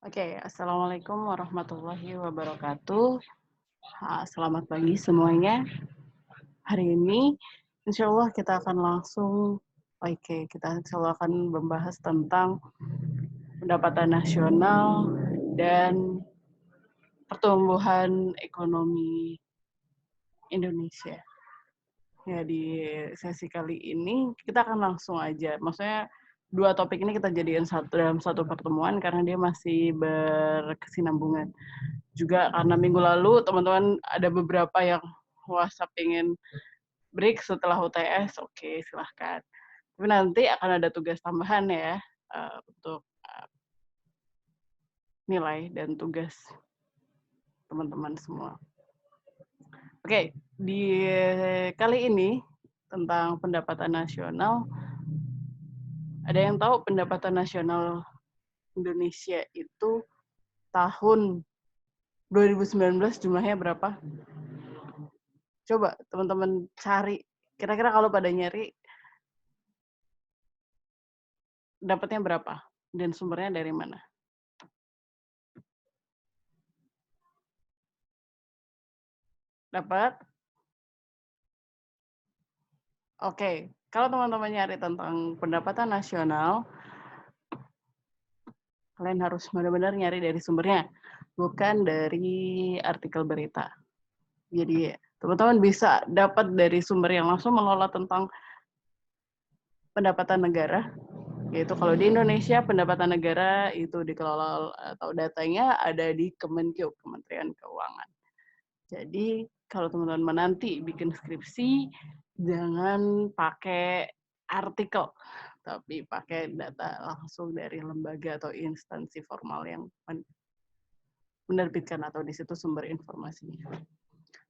Oke, Assalamualaikum warahmatullahi wabarakatuh. Selamat pagi semuanya. Hari ini, insya Allah kita akan insya Allah akan membahas tentang pendapatan nasional dan pertumbuhan ekonomi Indonesia. Ya, di sesi kali ini kita akan langsung aja. Maksudnya dua topik ini kita jadikan dalam satu pertemuan karena dia masih berkesinambungan. Juga karena minggu lalu teman-teman ada beberapa yang WhatsApp ingin break setelah UTS, oke silahkan. Tapi nanti akan ada tugas tambahan ya untuk nilai dan tugas teman-teman semua. Oke, di kali ini tentang pendapatan nasional, ada yang tahu pendapatan nasional Indonesia itu tahun 2019 jumlahnya berapa? Coba teman-teman cari, kira-kira kalau pada nyari, dapatnya berapa? Dan sumbernya dari mana? Dapat? Oke, kalau teman-teman nyari tentang pendapatan nasional, kalian harus benar-benar nyari dari sumbernya, bukan dari artikel berita. Jadi teman-teman bisa dapat dari sumber yang langsung mengelola tentang pendapatan negara, yaitu kalau di Indonesia pendapatan negara itu dikelola atau datanya ada di Kemenkeu, Kementerian Keuangan. Jadi kalau teman-teman nanti bikin skripsi, jangan pakai artikel, tapi pakai data langsung dari lembaga atau instansi formal yang menerbitkan atau di situ sumber informasinya.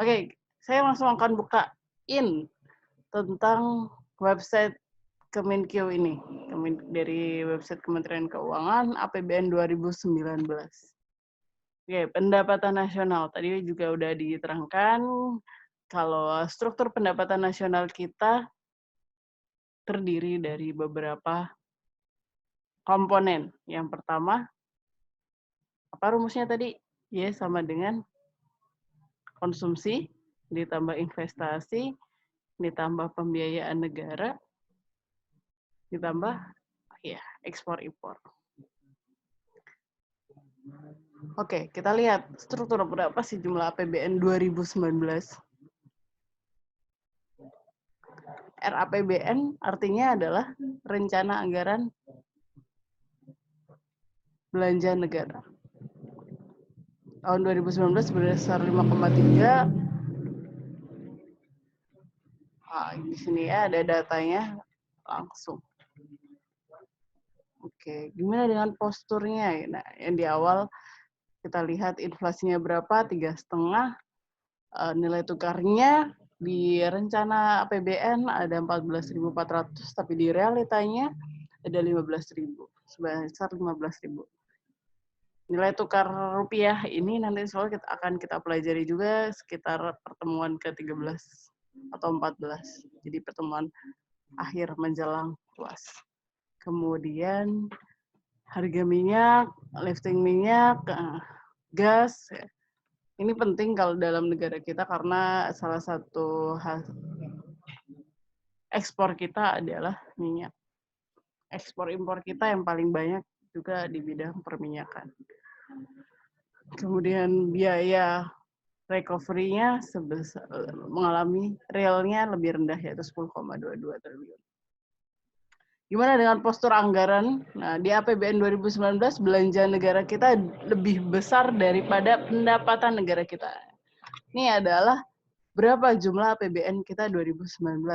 Oke, saya langsung akan bukain tentang website Kemenkeu ini, dari website Kementerian Keuangan APBN 2019. Oke, pendapatan nasional. Tadi juga udah diterangkan kalau struktur pendapatan nasional kita terdiri dari beberapa komponen. Yang pertama, apa rumusnya tadi? Y sama dengan konsumsi, ditambah investasi, ditambah pembiayaan negara, ditambah ya ekspor impor. Oke, kita lihat struktur berapa sih jumlah APBN 2019. RAPBN artinya adalah rencana anggaran belanja negara. Tahun 2019 sebesar 5,3. Di sini ya ada datanya langsung. Oke, gimana dengan posturnya? Nah, yang di awal kita lihat inflasinya berapa, 3,5. Nilai tukarnya di rencana APBN ada 14.400, tapi di realitanya ada 15.000, sebesar 15.000. Nilai tukar rupiah ini nanti soal akan kita pelajari juga sekitar pertemuan ke-13 atau 14. Jadi pertemuan akhir menjelang puas. Kemudian harga minyak, lifting minyak, gas. Ini penting kalau dalam negara kita karena salah satu ekspor kita adalah minyak. Ekspor impor kita yang paling banyak juga di bidang perminyakan. Kemudian biaya recovery-nya mengalami realnya lebih rendah, yaitu 10,22 triliun. Gimana dengan postur anggaran? Nah, di APBN 2019 belanja negara kita lebih besar daripada pendapatan negara kita. Ini adalah berapa jumlah APBN kita 2019.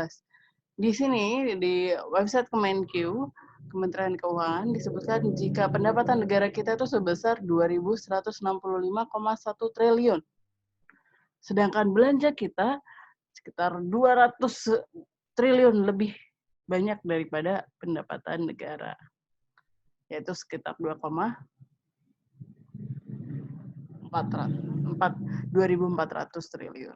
Di sini di website Kemenkeu, Kementerian Keuangan disebutkan jika pendapatan negara kita itu sebesar 2.165,1 triliun. Sedangkan belanja kita sekitar 200 triliun lebih banyak daripada pendapatan negara, yaitu sekitar 2.400 triliun.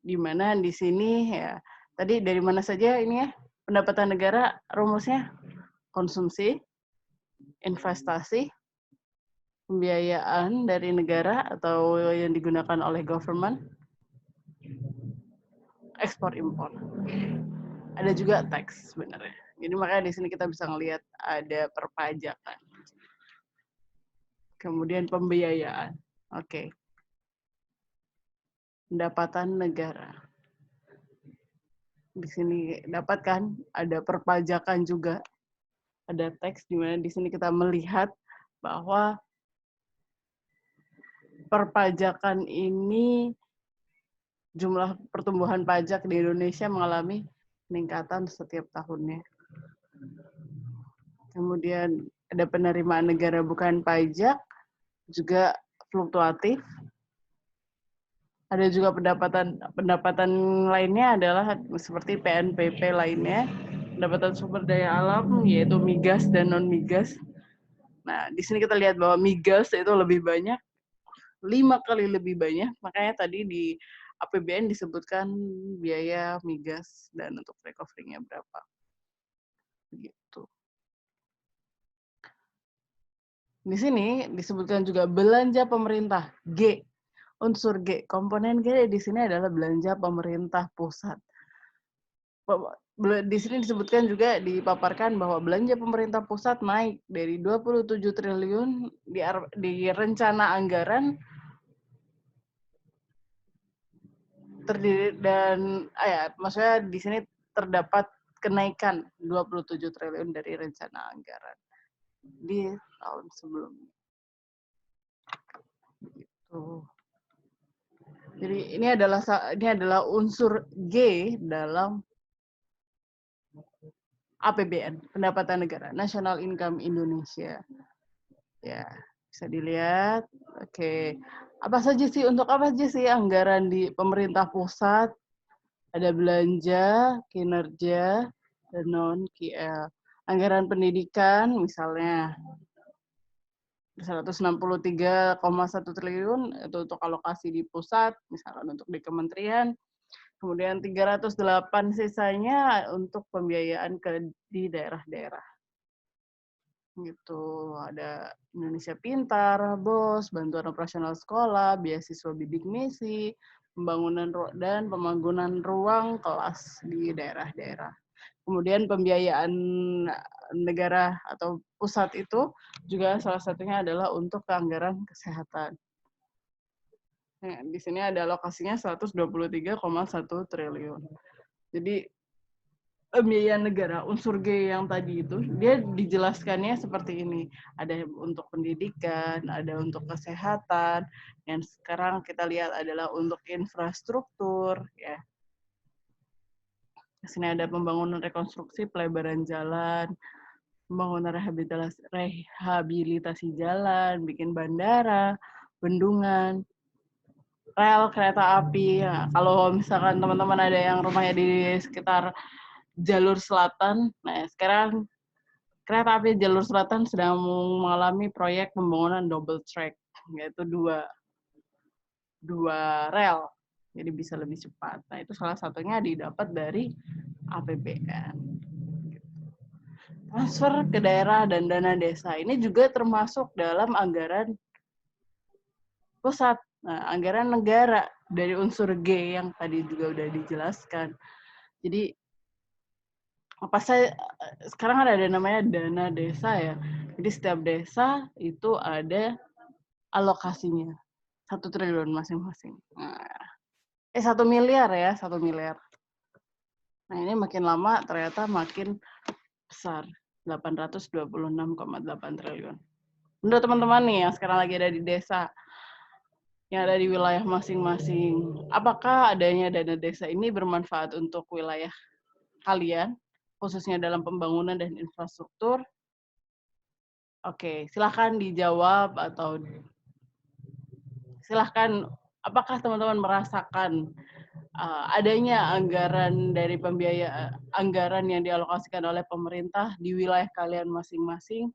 Di mana di sini ya tadi dari mana saja ini ya pendapatan negara rumusnya konsumsi, investasi, pembiayaan dari negara atau yang digunakan oleh government, ekspor impor. Ada juga tax sebenarnya. Jadi makanya di sini kita bisa ngelihat ada perpajakan. Kemudian pembiayaan. Oke. Pendapatan negara. Di sini dapat kan ada perpajakan juga. Ada tax di mana di sini kita melihat bahwa perpajakan ini jumlah pertumbuhan pajak di Indonesia mengalami peningkatan setiap tahunnya. Kemudian ada penerimaan negara bukan pajak, juga fluktuatif. Ada juga pendapatan lainnya adalah seperti PNBP lainnya, pendapatan sumber daya alam yaitu migas dan non migas. Nah, di sini kita lihat bahwa migas itu lebih banyak, 5 kali lebih banyak. Makanya tadi di APBN disebutkan biaya migas dan untuk recovery-nya berapa. Begitu. Di sini disebutkan juga belanja pemerintah, G. Unsur G, komponen G di sini adalah belanja pemerintah pusat. Di sini disebutkan juga dipaparkan bahwa belanja pemerintah pusat naik dari 27 triliun di rencana anggaran terdiri dan maksudnya di sini terdapat kenaikan 27 triliun dari rencana anggaran di tahun sebelumnya. Gitu. Jadi ini adalah unsur G dalam APBN, pendapatan negara, National Income Indonesia. Ya, bisa dilihat. Oke. Untuk apa saja sih anggaran di pemerintah pusat? Ada belanja, kinerja, dan non-KL. Anggaran pendidikan misalnya 163,1 triliun itu untuk alokasi di pusat, misalkan untuk di kementerian. Kemudian 308 sisanya untuk pembiayaan di daerah-daerah. Gitu, ada Indonesia Pintar, BOS, bantuan operasional sekolah, beasiswa bidik misi, pembangunan ruang kelas di daerah-daerah. Kemudian pembiayaan negara atau pusat itu juga salah satunya adalah untuk anggaran kesehatan. Nah, di sini ada alokasinya 123,1 triliun. Jadi pembiayaan negara unsur G yang tadi itu dia dijelaskannya seperti ini. Ada untuk pendidikan, ada untuk kesehatan, yang sekarang kita lihat adalah untuk infrastruktur ya. Di sini ada pembangunan rekonstruksi pelebaran jalan, pembangunan rehabilitasi jalan, bikin bandara, bendungan, rel kereta api. Nah, kalau misalkan teman-teman ada yang rumahnya di sekitar jalur selatan, nah sekarang kereta api jalur selatan sedang mengalami proyek pembangunan double track, yaitu dua rel, jadi bisa lebih cepat. Nah itu salah satunya didapat dari APBN. Transfer ke daerah dan dana desa ini juga termasuk dalam anggaran pusat. Nah, anggaran negara dari unsur G yang tadi juga udah dijelaskan. Jadi sekarang ada namanya dana desa ya. Jadi setiap desa itu ada alokasinya 1 triliun masing-masing. Nah, 1 miliar ya, 1 miliar. Nah ini makin lama ternyata makin besar, 826,8 triliun. Menurut teman-teman nih yang sekarang lagi ada di desa, yang ada di wilayah masing-masing, apakah adanya dana desa ini bermanfaat untuk wilayah kalian, khususnya dalam pembangunan dan infrastruktur? Oke, silahkan dijawab atau silahkan, apakah teman-teman merasakan adanya anggaran dari anggaran yang dialokasikan oleh pemerintah di wilayah kalian masing-masing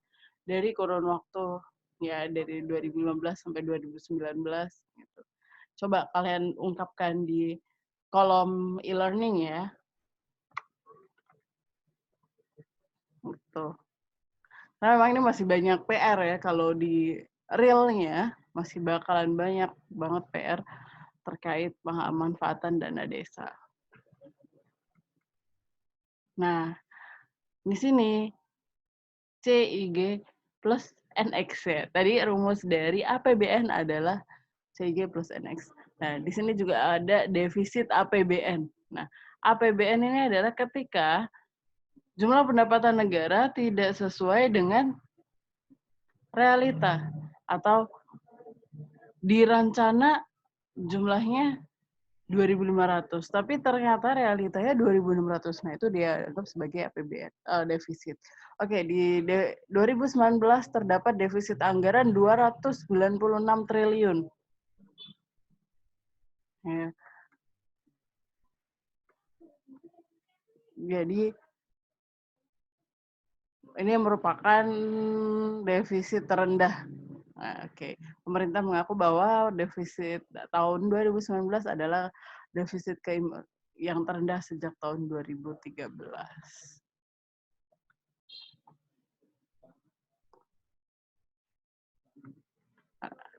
dari kurun waktu ya dari 2015 sampai 2019 gitu. Coba kalian ungkapkan di kolom e-learning ya. Gitu. Nah, memang ini masih banyak PR ya kalau di realnya masih bakalan banyak banget PR terkait pengamanfaatan dana desa. Nah, di sini CIG plus NX ya. Tadi rumus dari APBN adalah CIG plus NX. Nah, di sini juga ada defisit APBN. Nah, APBN ini adalah ketika jumlah pendapatan negara tidak sesuai dengan realita atau di rencana jumlahnya 2.500, tapi ternyata realitanya 2.600. Nah, itu dia anggap sebagai APBN, defisit. Oke, di 2019 terdapat defisit anggaran 296 triliun. Ya. Jadi, ini merupakan defisit terendah. Nah, oke. Pemerintah mengaku bahwa defisit tahun 2019 adalah defisit yang terendah sejak tahun 2013.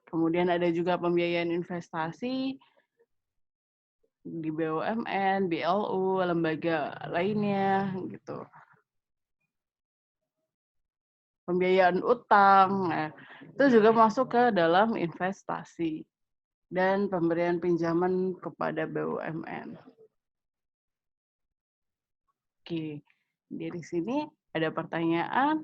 Kemudian ada juga pembiayaan investasi di BUMN, BLU, lembaga lainnya gitu. Pembiayaan utang, itu juga masuk ke dalam investasi dan pemberian pinjaman kepada BUMN. Oke, dari sini ada pertanyaan.